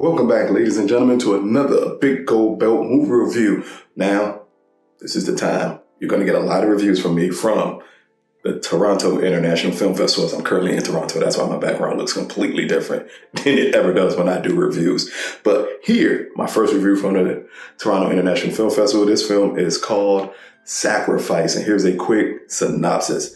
Welcome back, ladies and gentlemen, to another Big Gold Belt movie review. Now, this is the time. You're going to get a lot of reviews from me from the Toronto International Film Festival. As I'm currently in Toronto. That's why my background looks completely different than it ever does when I do reviews. But here, my first review from the Toronto International Film Festival. This film is called Sacrifice, and here's a quick synopsis.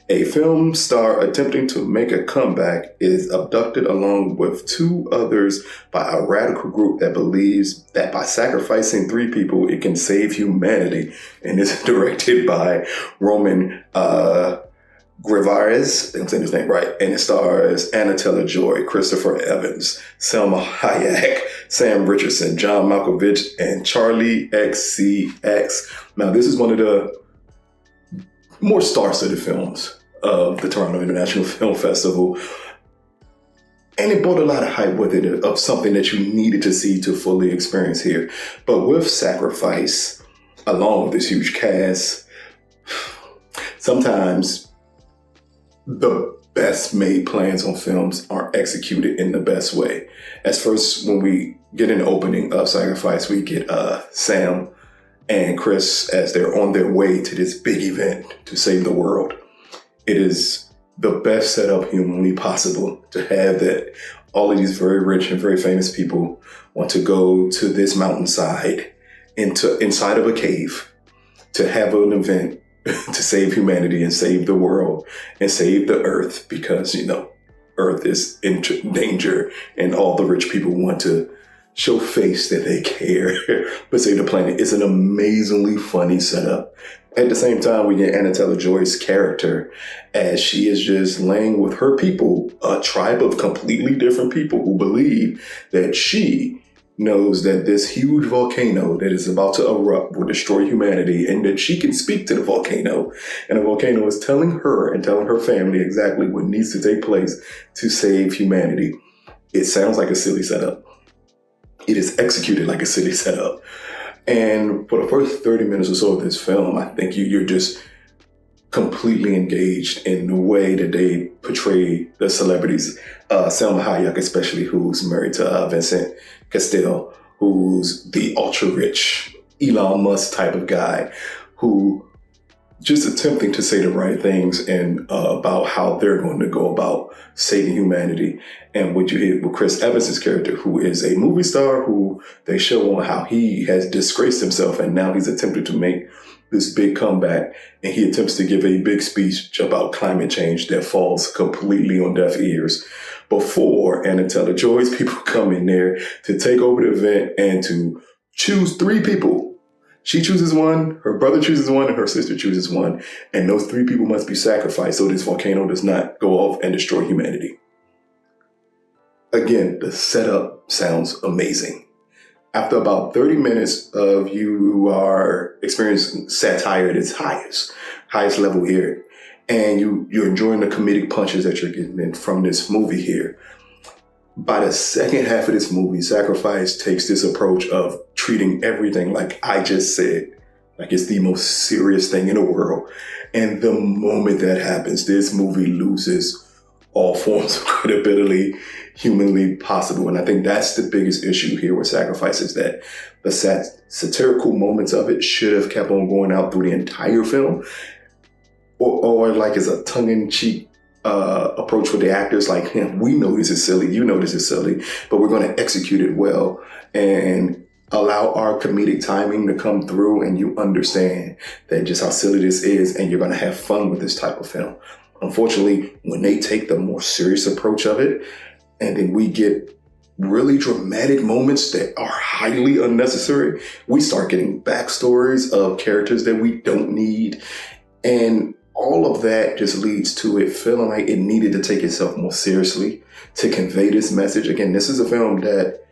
A film star attempting to make a comeback is abducted along with two others by a radical group that believes that by sacrificing three people, it can save humanity. And this is directed by Romain Gavras, I'm saying his name right, and it stars Anya Taylor-Joy, Christopher Evans, Salma Hayek, Sam Richardson, John Malkovich, and Charlie XCX. Now, this is one of the more star-studded films of the Toronto International Film Festival. And it brought a lot of hype with it of something that you needed to see to fully experience here. But with Sacrifice, along with this huge cast, sometimes the best made plans on films aren't executed in the best way. As first, when we get an opening of Sacrifice, we get Sam and Chris as they're on their way to this big event to save the world. It is the best setup humanly possible to have that all of these very rich and very famous people want to go to this mountainside inside of a cave to have an event to save humanity and save the world and save the earth because, Earth is in danger and all the rich people want to show face that they care, but save the planet. It's an amazingly funny setup. At the same time, we get Anya Taylor-Joy's character as she is just laying with her people, a tribe of completely different people who believe that she knows that this huge volcano that is about to erupt will destroy humanity and that she can speak to the volcano. And the volcano is telling her and telling her family exactly what needs to take place to save humanity. It sounds like a silly setup. It is executed like a silly setup. And for the first 30 minutes or so of this film, I think you're just completely engaged in the way that they portray the celebrities. Salma Hayek, especially, who's married to Vincent Cassel, who's the ultra-rich Elon Musk type of guy, who just attempting to say the right things and about how they're going to go about saving humanity. And what you hear with Chris Evans' character, who is a movie star, who they show on how he has disgraced himself and now he's attempted to make this big comeback. And he attempts to give a big speech about climate change that falls completely on deaf ears before Anya Taylor-Joy's people come in there to take over the event and to choose three people. She chooses one, her brother chooses one, and her sister chooses one. And those three people must be sacrificed so this volcano does not go off and destroy humanity. Again, the setup sounds amazing. After about 30 minutes of you are experiencing satire at its highest level here, and you're enjoying the comedic punches that you're getting from this movie here, by the second half of this movie, Sacrifice takes this approach of treating everything like I just said, like it's the most serious thing in the world. And the moment that happens, this movie loses all forms of credibility humanly possible. And I think that's the biggest issue here with Sacrifice, is that the satirical moments of it should have kept on going out through the entire film, or like as a tongue-in-cheek approach with the actors, like, we know this is silly, you know this is silly, but we're going to execute it well and allow our comedic timing to come through, and you understand that just how silly this is, and you're going to have fun with this type of film. Unfortunately, when they take the more serious approach of it, and then we get really dramatic moments that are highly unnecessary, we start getting backstories of characters that we don't need, and all of that just leads to it feeling like it needed to take itself more seriously to convey this message. Again, this is a film that,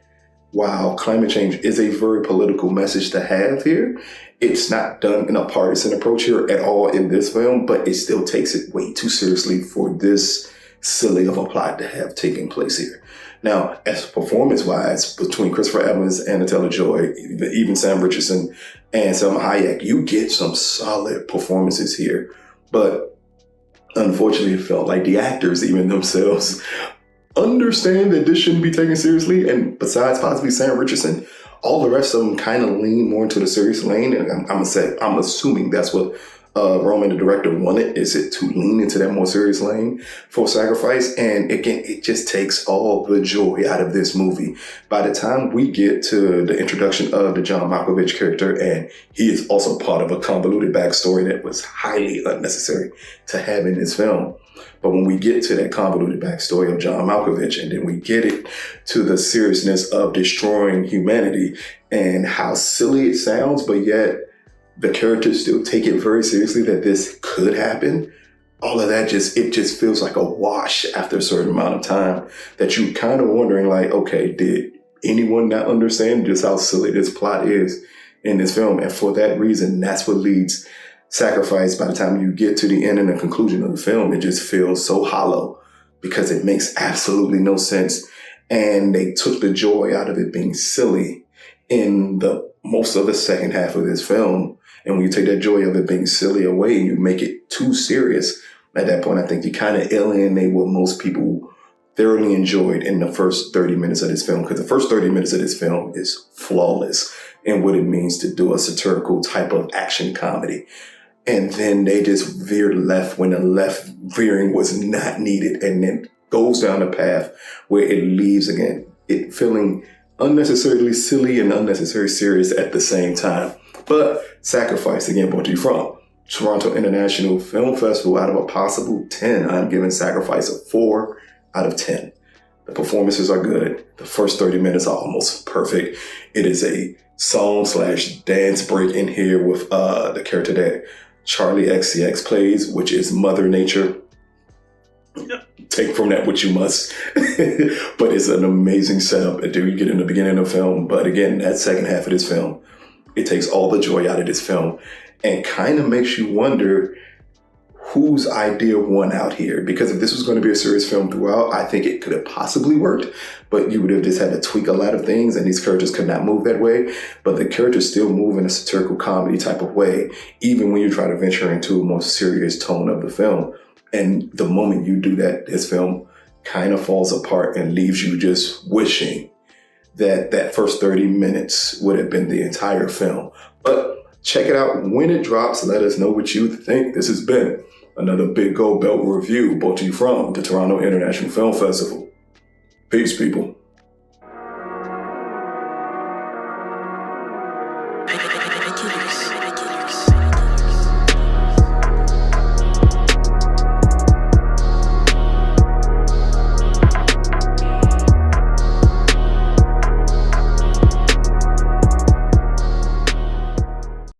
while climate change is a very political message to have here, it's not done in a partisan approach here at all in this film, but it still takes it way too seriously for this silly of a plot to have taken place here. Now, as performance-wise, between Christopher Evans and Anya Taylor-Joy, even Sam Richardson and Salma Hayek, you get some solid performances here. But unfortunately, it felt like the actors, even themselves, understand that this shouldn't be taken seriously. And besides possibly Sam Richardson, all the rest of them kind of lean more into the serious lane. And I'm assuming that's what Roman, the director, wanted, is it to lean into that more serious lane for Sacrifice. And again, it just takes all the joy out of this movie. By the time we get to the introduction of the John Malkovich character, and he is also part of a convoluted backstory that was highly unnecessary to have in this film. But when we get to that convoluted backstory of John Malkovich, and then we get it to the seriousness of destroying humanity and how silly it sounds, but yet the characters still take it very seriously that this could happen. All of that it just feels like a wash after a certain amount of time that you kind of wondering like, okay, did anyone not understand just how silly this plot is in this film? And for that reason, that's what leads Sacrifice. By the time you get to the end and the conclusion of the film, it just feels so hollow because it makes absolutely no sense. And they took the joy out of it being silly in the most of the second half of this film. And when you take that joy of it being silly away and you make it too serious, at that point, I think you kind of alienate what most people thoroughly enjoyed in the first 30 minutes of this film. Because the first 30 minutes of this film is flawless in what it means to do a satirical type of action comedy. And then they just veered left when the left veering was not needed, and then goes down a path where it leaves again, it feeling unnecessarily silly and unnecessarily serious at the same time. But Sacrifice, again, brought to you from Toronto International Film Festival. Out of a possible 10, I'm giving Sacrifice a 4 out of 10. The performances are good. The first 30 minutes are almost perfect. It is a song/dance break in here with the character that Charlie XCX plays, which is Mother Nature. Take from that what you must. But it's an amazing setup that you get in the beginning of the film. But again, that second half of this film, it takes all the joy out of this film and kind of makes you wonder whose idea won out here. Because if this was going to be a serious film throughout, I think it could have possibly worked, but you would have just had to tweak a lot of things and these characters could not move that way. But the characters still move in a satirical comedy type of way, even when you try to venture into a more serious tone of the film. And the moment you do that, this film kind of falls apart and leaves you just wishing that that first 30 minutes would have been the entire film. But check it out when it drops. Let us know what you think. This has been another Big Gold Belt review brought to you from the Toronto International Film Festival. Peace, people.